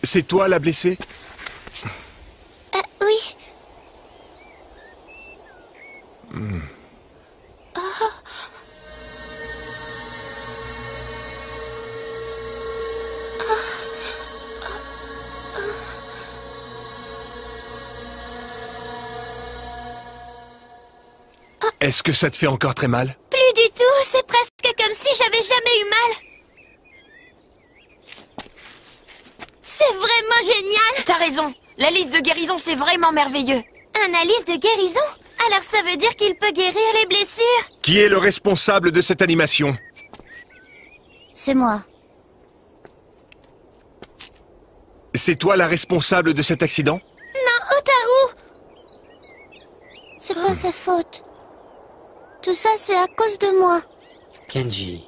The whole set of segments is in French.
C'est toi la blessée? Oui. Est-ce que ça te fait encore très mal? Plus du tout, c'est presque comme si j'avais jamais eu mal. C'est vraiment génial! T'as raison, la liste de guérison c'est vraiment merveilleux. Un Alice de guérison? Alors ça veut dire qu'il peut guérir les blessures? Qui est le responsable de cette animation? C'est moi. C'est toi la responsable de cet accident? Non, Hotaru! C'est pas sa faute. Tout ça, c'est à cause de moi. Kenji.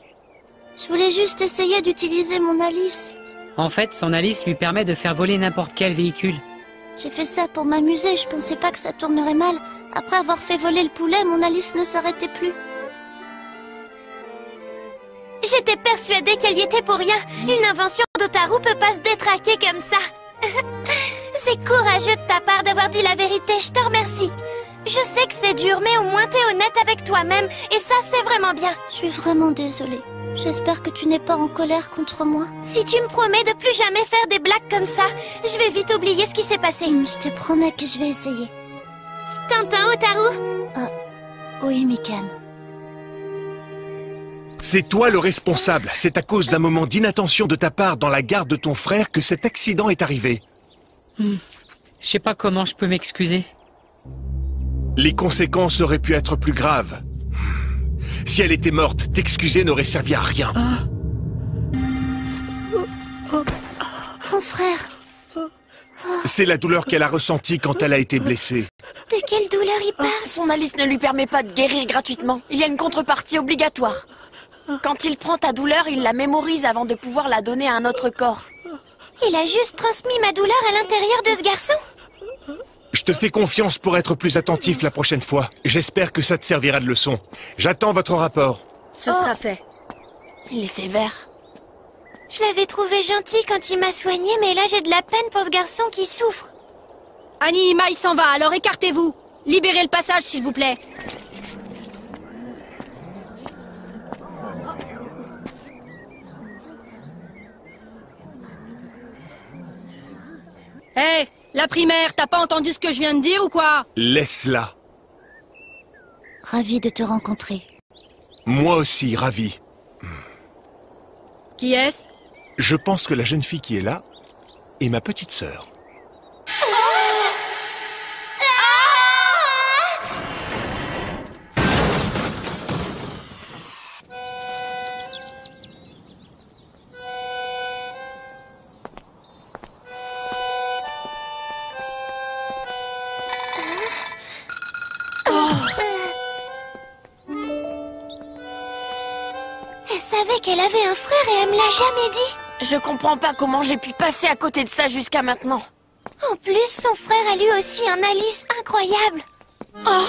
Je voulais juste essayer d'utiliser mon Alice. En fait, son Alice lui permet de faire voler n'importe quel véhicule. J'ai fait ça pour m'amuser, je pensais pas que ça tournerait mal. Après avoir fait voler le poulet, mon Alice ne s'arrêtait plus. J'étais persuadée qu'elle y était pour rien. Une invention d'Hotaru peut pas se détraquer comme ça. C'est courageux de ta part d'avoir dit la vérité, je te remercie. Je sais que c'est dur, mais au moins t'es honnête avec toi-même, et ça c'est vraiment bien. Je suis vraiment désolée. J'espère que tu n'es pas en colère contre moi. Si tu me promets de plus jamais faire des blagues comme ça, je vais vite oublier ce qui s'est passé. Je te promets que je vais essayer. Tintin, Hotaru? Oui, Mikan. C'est toi le responsable. C'est à cause d'un moment d'inattention de ta part dans la garde de ton frère que cet accident est arrivé. Je sais pas comment je peux m'excuser. Les conséquences auraient pu être plus graves. Si elle était morte, t'excuser n'aurait servi à rien. Mon frère, C'est la douleur qu'elle a ressentie quand elle a été blessée. de quelle douleur il parle? Son Alice ne lui permet pas de guérir gratuitement. Il y a une contrepartie obligatoire. Quand il prend ta douleur, il la mémorise avant de pouvoir la donner à un autre corps. Il a juste transmis ma douleur à l'intérieur de ce garçon? Je te fais confiance pour être plus attentif la prochaine fois. J'espère que ça te servira de leçon. J'attends votre rapport. Ce sera fait. Il est sévère. Je l'avais trouvé gentil quand il m'a soigné, mais là j'ai de la peine pour ce garçon qui souffre. Annie Mai s'en va, alors écartez-vous. Libérez le passage, s'il vous plaît. Hé, la primaire, t'as pas entendu ce que je viens de dire ou quoi? Laisse-la. Ravi de te rencontrer. Moi aussi, ravi. Qui est-ce? Je pense que la jeune fille qui est là est ma petite sœur. Elle savait qu'elle avait un frère et elle me l'a jamais dit. Je comprends pas comment j'ai pu passer à côté de ça jusqu'à maintenant. En plus, son frère a lui aussi un Alice incroyable. Oh,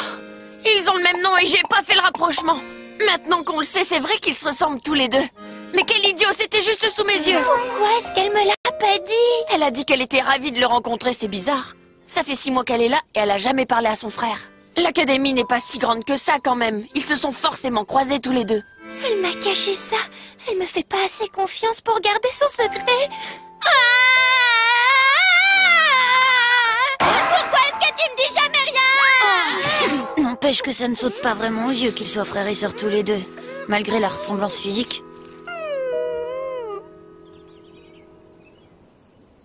ils ont le même nom et j'ai pas fait le rapprochement. Maintenant qu'on le sait, c'est vrai qu'ils se ressemblent tous les deux. Mais quel idiot, c'était juste sous mes yeux. Pourquoi est-ce qu'elle me l'a pas dit? Elle a dit qu'elle était ravie de le rencontrer, c'est bizarre. Ça fait 6 mois qu'elle est là et elle a jamais parlé à son frère. L'académie n'est pas si grande que ça quand même. Ils se sont forcément croisés tous les deux. Elle m'a caché ça. Elle me fait pas assez confiance pour garder son secret. Pourquoi est-ce que tu me dis jamais rien? N'empêche que ça ne saute pas vraiment aux yeux qu'ils soient frères et sœurs tous les deux, malgré la ressemblance physique.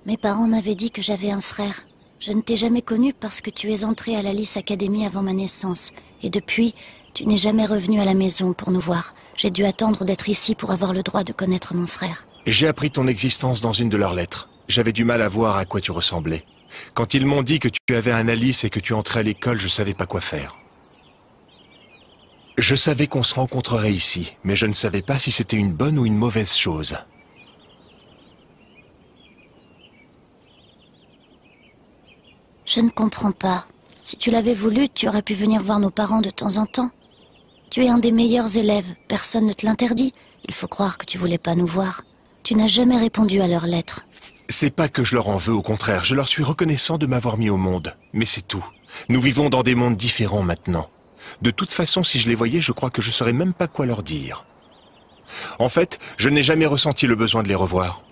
Mes parents m'avaient dit que j'avais un frère. Je ne t'ai jamais connu parce que tu es entré à l'Alice Academy avant ma naissance. Et depuis, tu n'es jamais revenu à la maison pour nous voir. J'ai dû attendre d'être ici pour avoir le droit de connaître mon frère. J'ai appris ton existence dans une de leurs lettres. J'avais du mal à voir à quoi tu ressemblais. Quand ils m'ont dit que tu avais un Alice et que tu entrais à l'école, je savais pas quoi faire. Je savais qu'on se rencontrerait ici, mais je ne savais pas si c'était une bonne ou une mauvaise chose. Je ne comprends pas. Si tu l'avais voulu, tu aurais pu venir voir nos parents de temps en temps. Tu es un des meilleurs élèves, personne ne te l'interdit. Il faut croire que tu voulais pas nous voir. Tu n'as jamais répondu à leurs lettres. C'est pas que je leur en veux, au contraire, je leur suis reconnaissant de m'avoir mis au monde. Mais c'est tout. Nous vivons dans des mondes différents maintenant. De toute façon, si je les voyais, je crois que je saurais même pas quoi leur dire. En fait, je n'ai jamais ressenti le besoin de les revoir.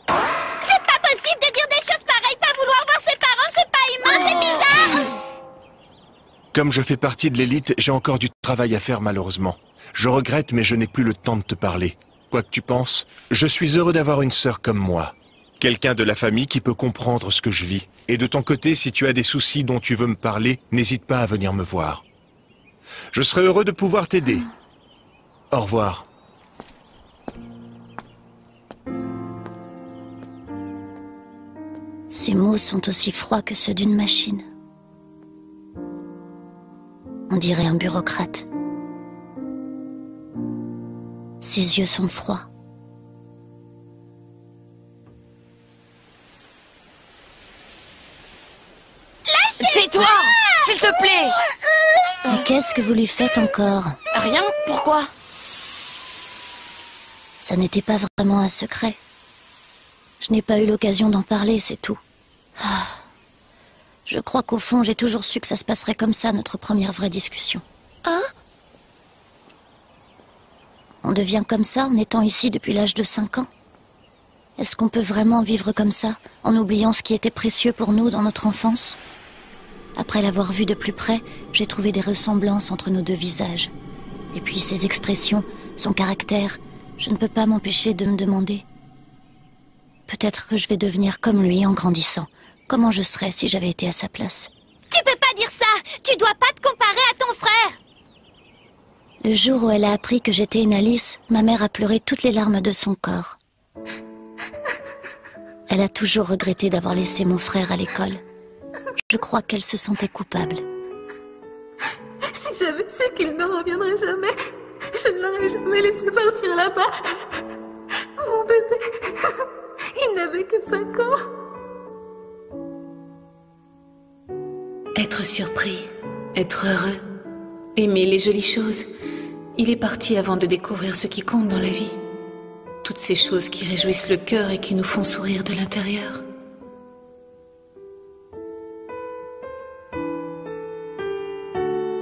C'est pas possible de dire des choses pareilles, pas vouloir voir ses parents, c'est pas humain, c'est bizarre! Comme je fais partie de l'élite, j'ai encore du travail à faire malheureusement. Je regrette, mais je n'ai plus le temps de te parler. Quoi que tu penses, je suis heureux d'avoir une sœur comme moi. Quelqu'un de la famille qui peut comprendre ce que je vis. Et de ton côté, si tu as des soucis dont tu veux me parler, n'hésite pas à venir me voir. Je serai heureux de pouvoir t'aider. Au revoir. Ces mots sont aussi froids que ceux d'une machine. On dirait un bureaucrate. Ses yeux sont froids. Tais-toi, s'il te plaît. Mais qu'est-ce que vous lui faites encore? Rien? Pourquoi? Ça n'était pas vraiment un secret. Je n'ai pas eu l'occasion d'en parler, c'est tout. Ah. Je crois qu'au fond, j'ai toujours su que ça se passerait comme ça, notre première vraie discussion. Hein? On devient comme ça en étant ici depuis l'âge de 5 ans? Est-ce qu'on peut vraiment vivre comme ça, en oubliant ce qui était précieux pour nous dans notre enfance? Après l'avoir vu de plus près, j'ai trouvé des ressemblances entre nos deux visages. Et puis ses expressions, son caractère, je ne peux pas m'empêcher de me demander. Peut-être que je vais devenir comme lui en grandissant. Comment je serais si j'avais été à sa place? Tu peux pas dire ça! Tu dois pas te comparer à ton frère! Le jour où elle a appris que j'étais une Alice, ma mère a pleuré toutes les larmes de son corps. Elle a toujours regretté d'avoir laissé mon frère à l'école. Je crois qu'elle se sentait coupable. Si j'avais su qu'il ne reviendrait jamais, je ne l'aurais jamais laissé partir là-bas. Mon bébé, il n'avait que 5 ans. Être surpris, être heureux, aimer les jolies choses. Il est parti avant de découvrir ce qui compte dans la vie. Toutes ces choses qui réjouissent le cœur et qui nous font sourire de l'intérieur.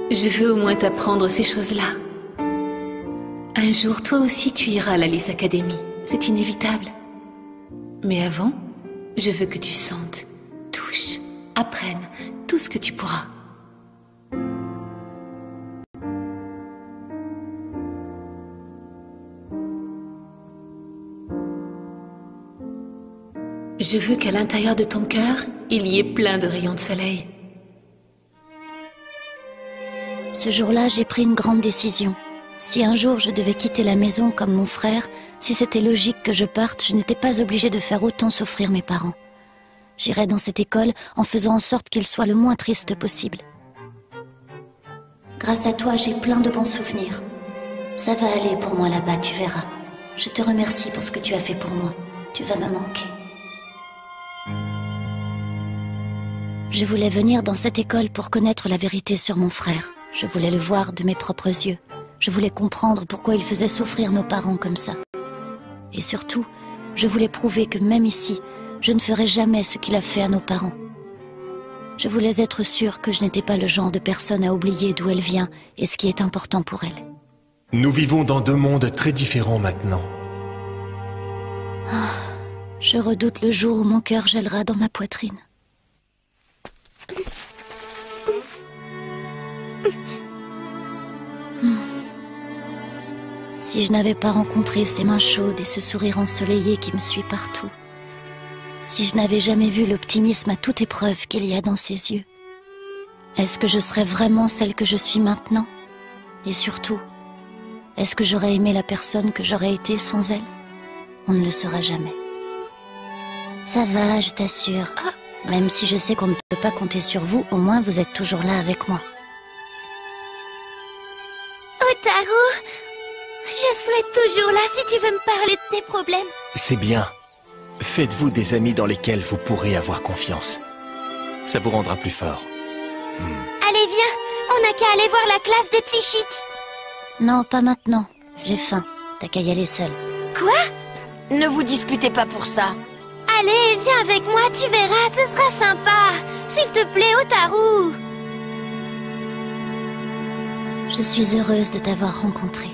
Je veux au moins t'apprendre ces choses-là. Un jour, toi aussi, tu iras à l'Alice Academy. C'est inévitable. Mais avant, je veux que tu sentes, touches, apprennes tout ce que tu pourras. Je veux qu'à l'intérieur de ton cœur, il y ait plein de rayons de soleil. Ce jour-là, j'ai pris une grande décision. Si un jour je devais quitter la maison comme mon frère, si c'était logique que je parte, je n'étais pas obligée de faire autant souffrir mes parents. J'irais dans cette école en faisant en sorte qu'ils soient le moins tristes possible. Grâce à toi, j'ai plein de bons souvenirs. Ça va aller pour moi là-bas, tu verras. Je te remercie pour ce que tu as fait pour moi. Tu vas me manquer. Je voulais venir dans cette école pour connaître la vérité sur mon frère. Je voulais le voir de mes propres yeux. Je voulais comprendre pourquoi il faisait souffrir nos parents comme ça. Et surtout, je voulais prouver que même ici, je ne ferais jamais ce qu'il a fait à nos parents. Je voulais être sûre que je n'étais pas le genre de personne à oublier d'où elle vient et ce qui est important pour elle. Nous vivons dans deux mondes très différents maintenant. Je redoute le jour où mon cœur gèlera dans ma poitrine. Si je n'avais pas rencontré ces mains chaudes et ce sourire ensoleillé qui me suit partout, si je n'avais jamais vu l'optimisme à toute épreuve qu'il y a dans ses yeux, est-ce que je serais vraiment celle que je suis maintenant? Et surtout, est-ce que j'aurais aimé la personne que j'aurais été sans elle? On ne le saura jamais. Ça va, je t'assure. Même si je sais qu'on ne peut pas compter sur vous, au moins vous êtes toujours là avec moi. Hotaru, je serai toujours là si tu veux me parler de tes problèmes. C'est bien. Faites-vous des amis dans lesquels vous pourrez avoir confiance. Ça vous rendra plus fort. Allez, viens. On n'a qu'à aller voir la classe des psychiques. Non, pas maintenant. J'ai faim. T'as qu'à y aller seule. Quoi? Ne vous disputez pas pour ça. Allez, viens avec moi, tu verras, ce sera sympa. S'il te plaît, Otaru. Je suis heureuse de t'avoir rencontré.